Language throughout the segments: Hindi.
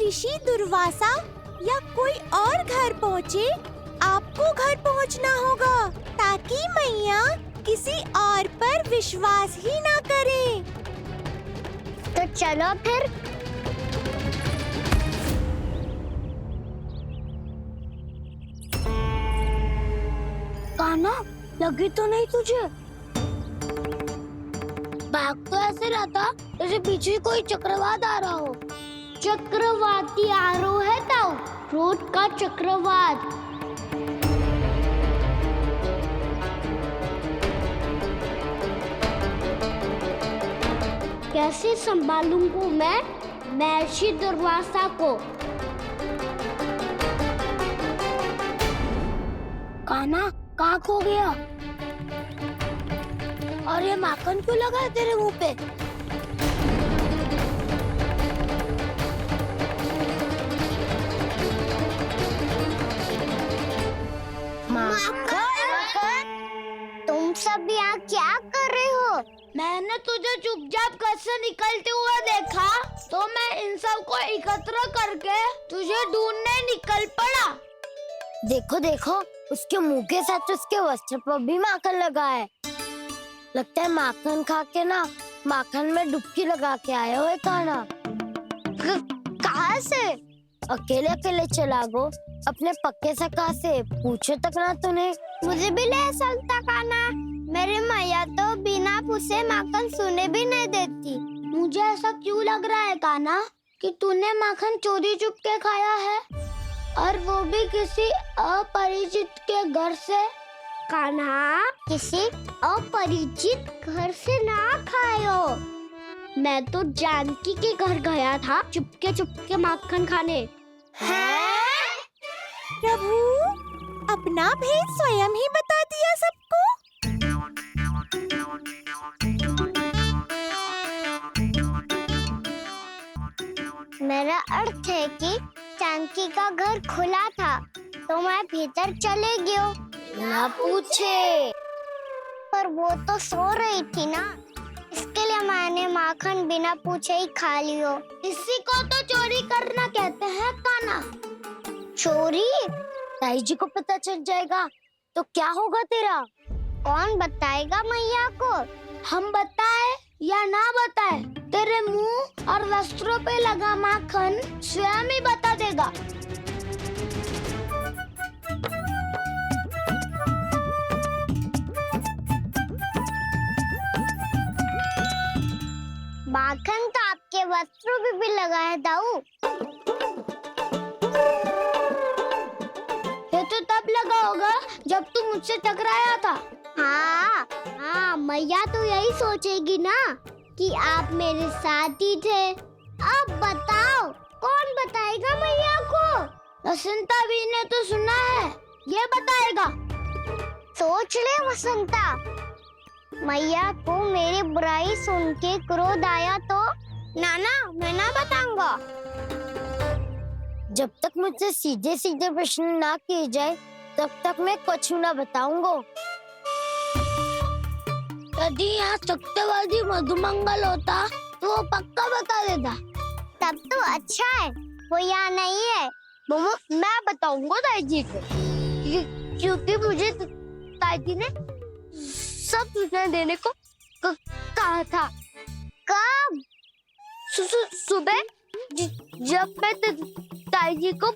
ऋषि दुर्वासा या कोई और घर पहुँचे, आपको घर पहुँचना होगा ताकि मैया किसी और पर विश्वास ही ना करे। तो चलो फिर। कान्हा, लगी तो नहीं तुझे? बैग तो ऐसे रहता जैसे पीछे कोई चक्रवात आ रहा हो। चक्रवाती आरो है ताऊ, रोड का चक्रवात। कैसे संभालूंगा मैं महर्षि दुर्वासा को? कान्हा, कहाँ खो गया? और ये माखन क्यों लगा है तेरे मुंह पे? माखन, तुम सब यहाँ क्या कर रहे हो? मैंने तुझे चुपचाप घर से निकलते हुए देखा, तो मैं इन सब को एकत्र करके तुझे ढूंढने निकल पड़ा। देखो देखो, उसके मुंह के साथ उसके वस्त्र पर भी माखन लगा है। लगता है माखन खा के ना माखन में डुबकी लगा के आए हो कान्हा। कहाँ से? अकेले अकेले चला गो अपने पक्के से? कहाँ से पूछे तक ना तूने? मुझे भी ले चलता कान्हा, मेरी मैया तो बिना पूछे माखन सुने भी नहीं देती। मुझे ऐसा क्यों लग रहा है कान्हा कि तूने माखन चोरी चुप के खाया है, और वो भी किसी अपरिचित के घर से? कान्हा, किसी अपरिचित घर से ना खायो। मैं तो जानकी के घर गया था चुपके माखन खाने। हैं? प्रभु, अपना भेद स्वयं ही बता दिया सबको। मेरा अर्थ है कि जानकी का घर खुला था तो मैं भीतर चले गयो। ना पूछे। पर वो तो सो रही थी ना, इसके लिए मैंने माखन बिना पूछे ही खा लियो। इसी को तो चोरी करना कहते हैं कान्हा। चोरी? ताई जी को पता चल जाएगा तो क्या होगा तेरा? कौन बताएगा मैया को? हम बताए या ना बताए, तेरे मुंह और वस्त्रों पे लगा माखन स्वयं ही बता देगा। माखन तो आपके वस्त्रों पे भी लगा है दाऊ। ये तो तब लगा होगा जब तू मुझसे टकराया था। हाँ, मैया तो यही सोचेगी ना कि आप मेरे साथ ही थे। अब बताओ, कौन बताएगा मैया को? वसंता भी ने तो सुना है, ये बताएगा। सोच ले वसंता, मैया को मेरी बुराई सुन के क्रोध आया तो? नाना, मैं ना बताऊंगा। जब तक मुझसे सीधे सीधे प्रश्न ना किए जाए तब तक मैं कुछ ना बताऊंगा। यदि यहाँ सत्यवादी मधुमंगल होता तो वो पक्का बता देता। तब तो अच्छा है वो यहाँ नहीं है। मैं बताऊंगा ताई जी को, क्योंकि मुझे ताई जी ने सब सूचना देने को कहा था। कब? सुबह जब मैं ताई जी को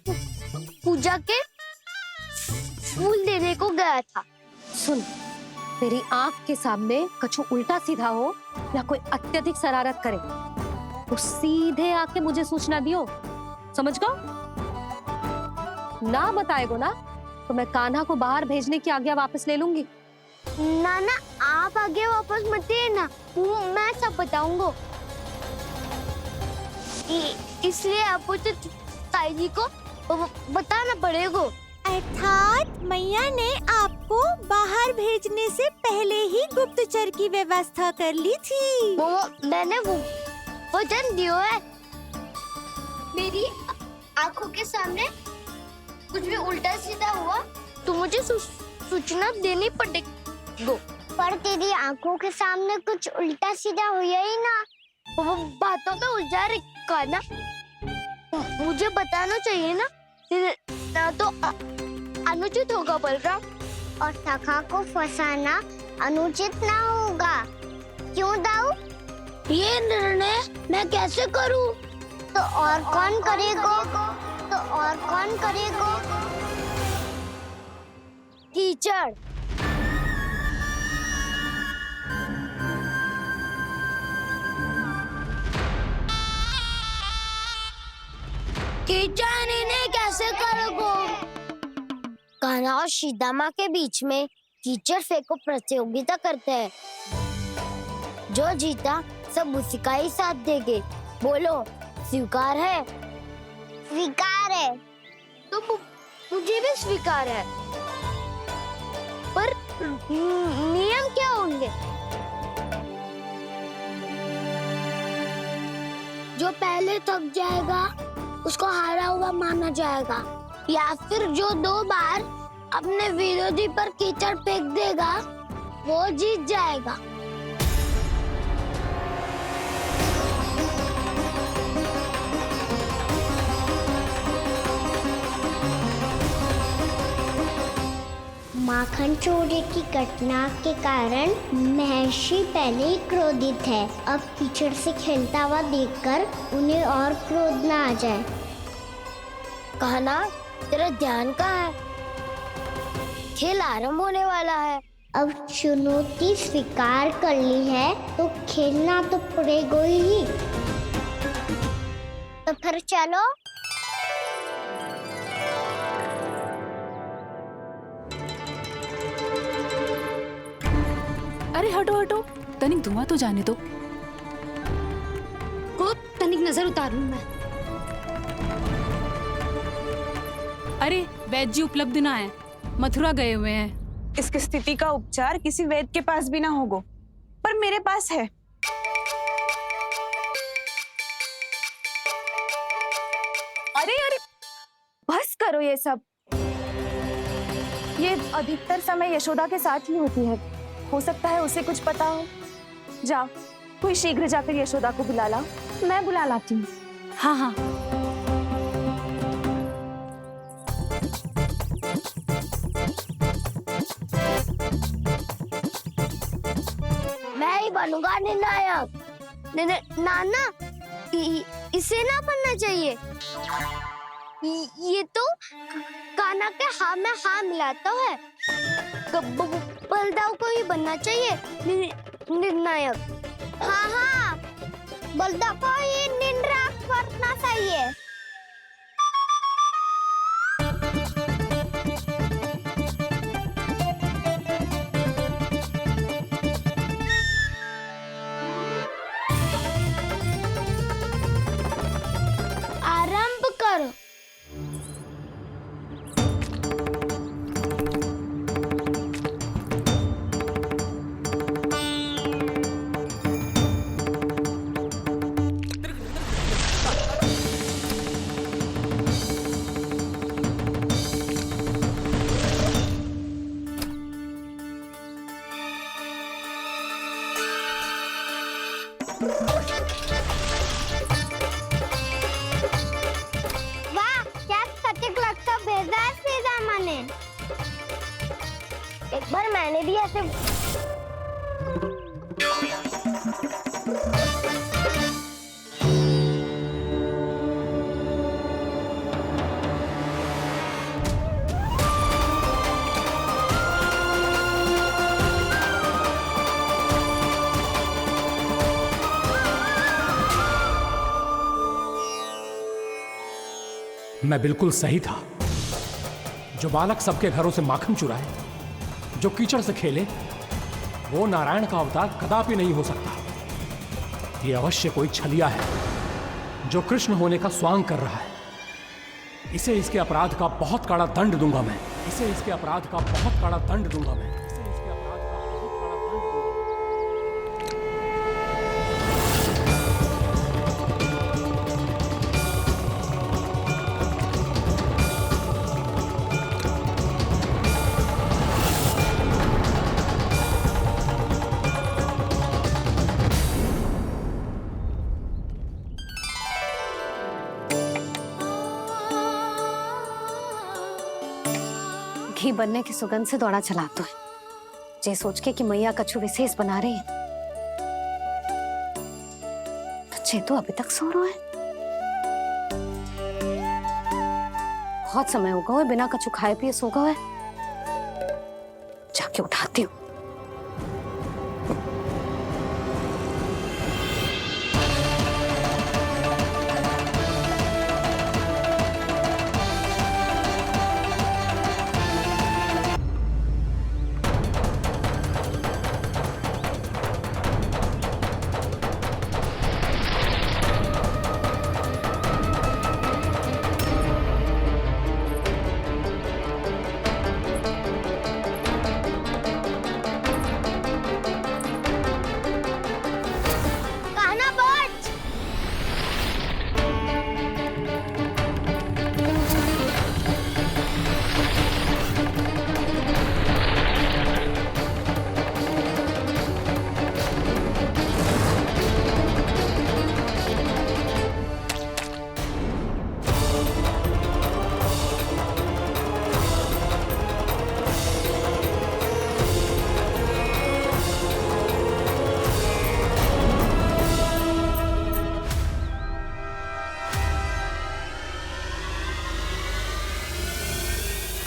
पूजा के फूल देने को गया था। सुन, तेरी आंख के सामने कछु उल्टा सीधा हो या कोई अत्यधिक शरारत करे तो सीधे आके मुझे सूचना दियो, समझ गो? ना बताएगो ना तो मैं कान्हा को बाहर भेजने की आज्ञा वापस ले लूंगी। नाना, आप आगे वापस मत देना, मैं सब बताऊंगा। इसलिए आपको तो ताई जी को बताना पड़ेगा। अर्थात मैया ने आपको बाहर भेजने से पहले ही गुप्तचर की व्यवस्था कर ली थी। मैंने वचन दिया है। मेरी आंखों के सामने कुछ भी उल्टा सीधा हुआ तो मुझे सूचना देनी पड़ेगी। पर तेरी आंखों के सामने कुछ उल्टा सीधा हुआ ही ना, वो बातों में उलझा रखा ना। मुझे बताना चाहिए ना, ना तो अनुचित होगा बलराम। और सखा को फंसाना अनुचित ना होगा, क्यों दाऊ? ये निर्णय मैं कैसे करूं? तो और कौन करेगा? कीचड़। कीचड़ इन्हें कैसे करोगे? कान्हा और सीता के बीच में कीचड़ फेंको प्रतियोगिता करते हैं। जो जीता सब उसी का ही साथ देंगे। बोलो, स्वीकार है? स्वीकार है। तो मुझे भी स्वीकार है। पर नियम क्या होंगे? जो पहले थक जाएगा उसको हारा हुआ माना जाएगा, या फिर जो 2 बार अपने विरोधी पर कीचड़ फेंक देगा वो जीत जाएगा। माखन चोरी की घटना के कारण महर्षि पहले ही क्रोधित है। अब कीचड़ से खेलता हुआ देखकर उन्हें और क्रोध न आ जाए। कहना, तेरा ध्यान कहाँ है? खेल आरंभ होने वाला है। अब चुनौती स्वीकार कर ली है तो खेलना तो पड़ेगा ही। तो फिर चलो। अरे हटो हटो, तनिक धुआं तो जाने दो। को तनिक नजर उतार लूं मैं। अरे वैद्य जी उपलब्ध ना है, मथुरा गए हुए हैं। इसकी स्थिति का उपचार किसी वैद्य के पास भी ना होगा, पर मेरे पास है। अरे अरे बस करो ये सब। ये अधिकतर समय यशोदा के साथ ही होती है। हो सकता है उसे कुछ पता हो। जा, कोई शीघ्र जाकर यशोदा को बुला ला। मैं बुला लाती हूँ। हाँ हाँ। मैं ही बनूंगा निर्णायक। नाना, इसे ना बनना चाहिए। ये तो कान्हा के हाँ में हाँ मिलाता है। बलदाऊ को ही बनना चाहिए निर्णायक। हाँ, बलदाऊ को ही निर्णायक बनना चाहिए। आरंभ करो। वाह, क्या सटीक लगता भेजा है सीधा मैंने। एक बार मैंने भी ऐसे मैं बिल्कुल सही था। जो बालक सबके घरों से माखन चुराए, जो कीचड़ से खेले, वो नारायण का अवतार कदापि नहीं हो सकता। ये अवश्य कोई छलिया है जो कृष्ण होने का स्वांग कर रहा है। इसे इसके अपराध का बहुत कड़ा दंड दूंगा मैं। इसे इसके अपराध का बहुत कड़ा दंड दूंगा मैं। घी बनने की सुगंध से दौड़ा चला तो है, जे सोच के कि मैया कछु विशेष बना रही है। बच्चे तो अभी तक सो रहे हैं। बहुत समय हो गया है बिना कछु खाए पिए सो गए। जाके उठाती हूँ।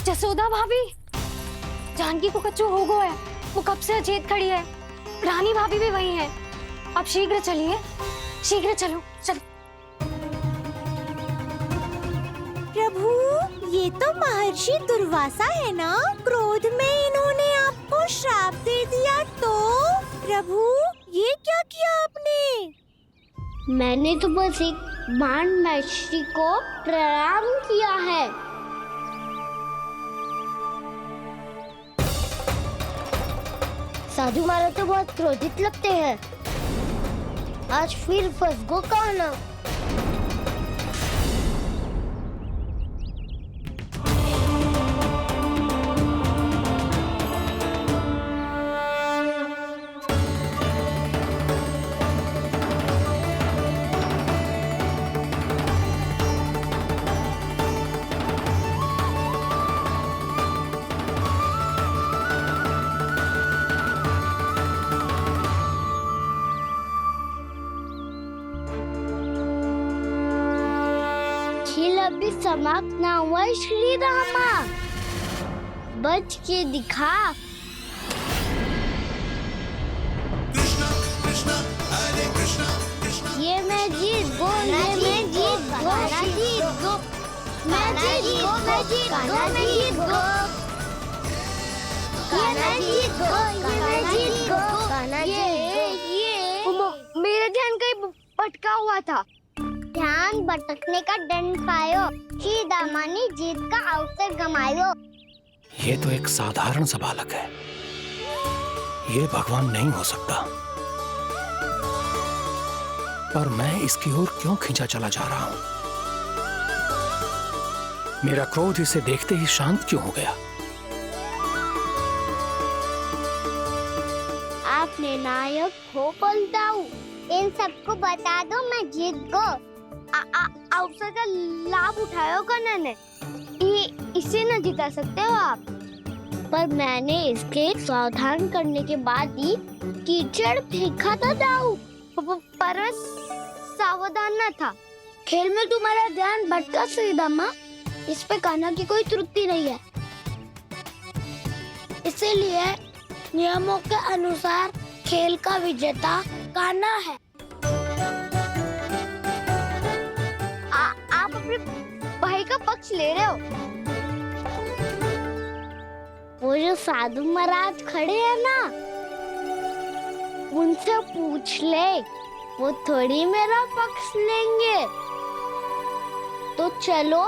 जसोदा भाभी, जानकी को कच्चू हो गया है। वो कब से अचेत खड़ी है। रानी भाभी भी वही है। अब शीघ्र चलिए, शीघ्र चलो चल। प्रभु, ये तो महर्षि दुर्वासा है ना? क्रोध में इन्होंने आपको श्राप दे दिया तो? प्रभु, ये क्या किया आपने? मैंने तो बस एक बाण महर्षि को प्रणाम किया है। साधु महाराज तो बहुत क्रोधित लगते हैं। आज फिर फंस गो कहना। खेल अभी समाप्त ना हुआ श्री रामा, बच के दिखा। ये मैं जीत गो, ये मैं जीत गो, जीत गो, मैं जीत गो, मैं जीत गो, मैं जीत गो, ये मैं जीत गो, ये मैं जीत गो, ये मेरा ध्यान कहीं भटका हुआ था। ध्यान भटकने का दंड पायो, श्री दामा ने जीत का अवसर गमायो। ये तो एक साधारण सा बालक है, ये भगवान नहीं हो सकता। पर मैं इसकी ओर क्यों खींचा चला जा रहा हूं? मेरा क्रोध इसे देखते ही शांत क्यों हो गया? आपने नायक हो पलटाऊ, इन सबको बता दो मैं जीत गो। अवसर का लाभ उठायो कन्या ने, इसे न जिता सकते हो आप। पर मैंने इसके सावधान करने के बाद ही कीचड़ फेंका था दाऊ, पर मैं सावधान न था। खेल में तुम्हारा ध्यान भटका श्रीदामा, इस पे कान्हा की कोई त्रुटि नहीं है। इसीलिए नियमों के अनुसार खेल का विजेता कान्हा है। आप अपने भाई का पक्ष ले रहे हो। वो जो साधु महाराज खड़े हैं ना, उनसे पूछ ले, वो थोड़ी मेरा पक्ष लेंगे। तो चलो।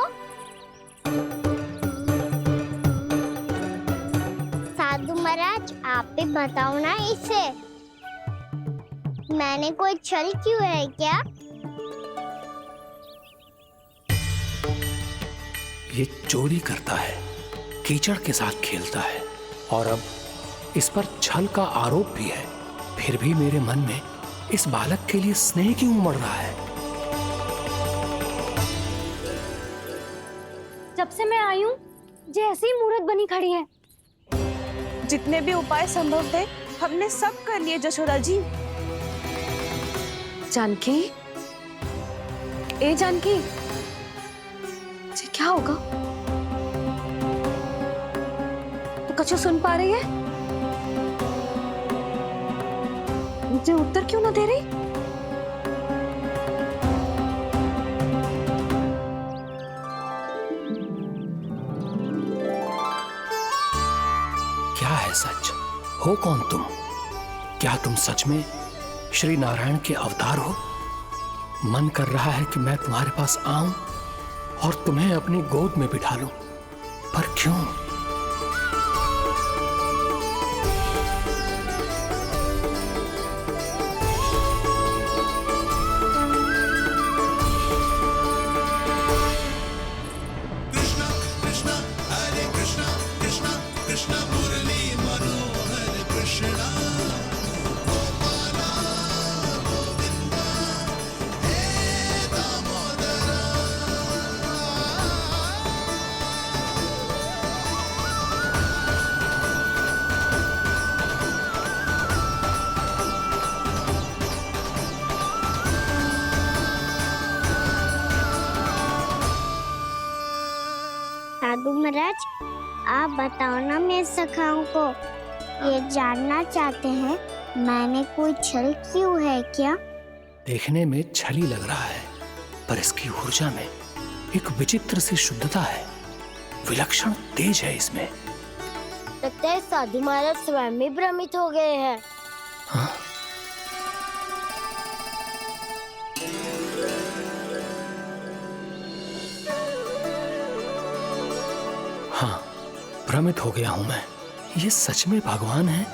साधु महाराज, आप ही बताओ ना इसे, मैंने कोई छल क्यों है क्या? ये चोरी करता है, कीचड़ के साथ खेलता है और अब इस पर छल का आरोप भी है। फिर भी मेरे मन में इस बालक के लिए स्नेह क्यों उमड़ रहा है? जब से मैं आई हूँ जैसी मूरत बनी खड़ी है। जितने भी उपाय संभव थे हमने सब कर लिए जशोदा जी। जानकी, ए जानकी, ये क्या होगा? तो कछु सुन पा रही है? मुझे उत्तर क्यों ना दे रही? क्या है सच? हो कौन तुम? क्या तुम सच में श्री नारायण के अवतार हो? मन कर रहा है कि मैं तुम्हारे पास आऊं और तुम्हें अपनी गोद में बिठा लूं, पर क्यों? साधु महाराज, आप बताओ ना मेरे सखाओं को, ये जानना चाहते हैं मैंने कोई छल क्यों है क्या? देखने में छली लग रहा है, पर इसकी ऊर्जा में एक विचित्र सी शुद्धता है, विलक्षण तेज है इसमें। लगता है साधु महाराज स्वयं ही भ्रमित हो गए हैं। हाँ? हाँ, भ्रमित हो गया हूं मैं। ये सच में भगवान है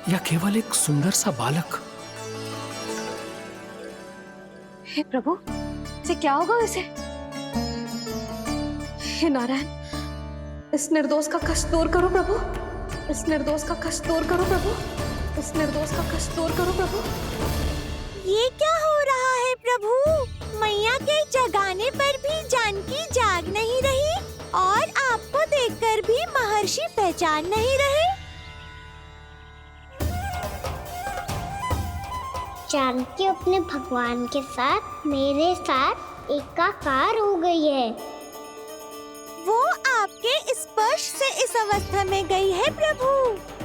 या केवल एक सुंदर सा बालक? हे प्रभु, ये क्या होगा वैसे? हे नारायण, इस निर्दोष का कष्ट दूर करो प्रभु, इस निर्दोष का कष्ट दूर करो प्रभु, इस निर्दोष का कष्ट दूर करो प्रभु। ये क्या हो रहा है प्रभु? मैया के जगाने पर भी जानकी जाग नहीं रही और आपको देखकर भी महर्षि पहचान नहीं रहे। जानकी अपने भगवान के साथ मेरे साथ एकाकार हो गई है। वो आपके स्पर्श से इस अवस्था में गई है प्रभु।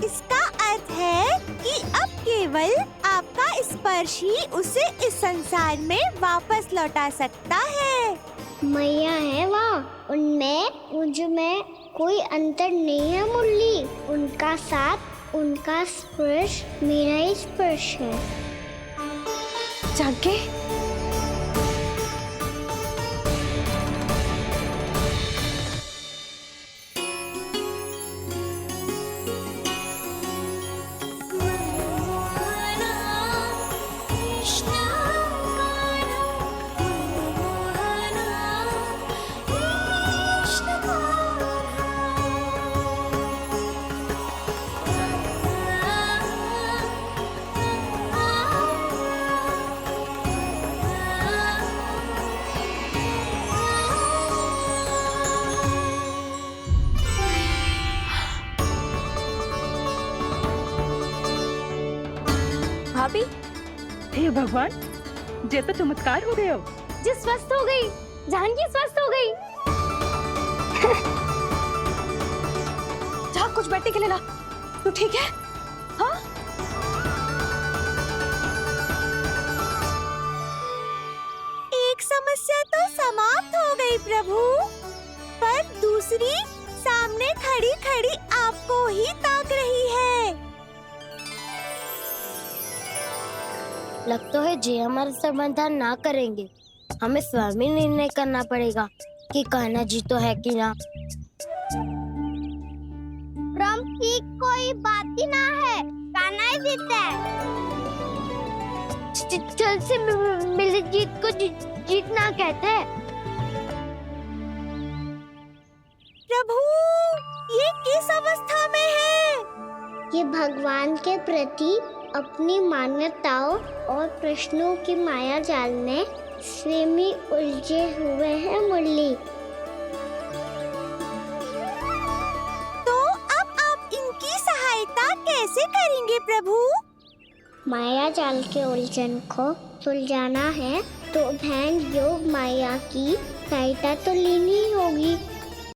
इसका अर्थ है कि अब केवल आपका स्पर्श ही उसे इस संसार में वापस लौटा सकता है। मैया है वहाँ, उनमें मुझ में कोई अंतर नहीं है मुरली। उनका साथ, उनका स्पर्श मेरा ही स्पर्श है। जानकी, भाभी, हे भगवान, ये तो चमत्कार हो गया। जी स्वस्थ हो गई, जानकी स्वस्थ हो गई। जा कुछ बैठने के लिए ला। तू ठीक है? हाँ? एक समस्या तो समाप्त हो गई प्रभु, पर दूसरी सामने खड़ी खड़ी आपको ही ताक रही है। लगता है जी हमारा समाधान ना करेंगे। हमें स्वयं ही निर्णय करना पड़ेगा कि कान्हा जी तो है कि ना। भ्रम की कोई बात ही ना है, कान्हा ही जीता है। छल से मिली जीत को जीतना कहते हैं। प्रभु, ये किस अवस्था में है? ये भगवान के प्रति अपनी मान्यताओं और प्रश्नों की माया जाल में स्वयं ही उलझे हुए हैं मुरली। कैसे करेंगे प्रभु? माया जाल के उलझन को सुलझाना है तो बहन योग माया की सहायता तो लेनी होगी।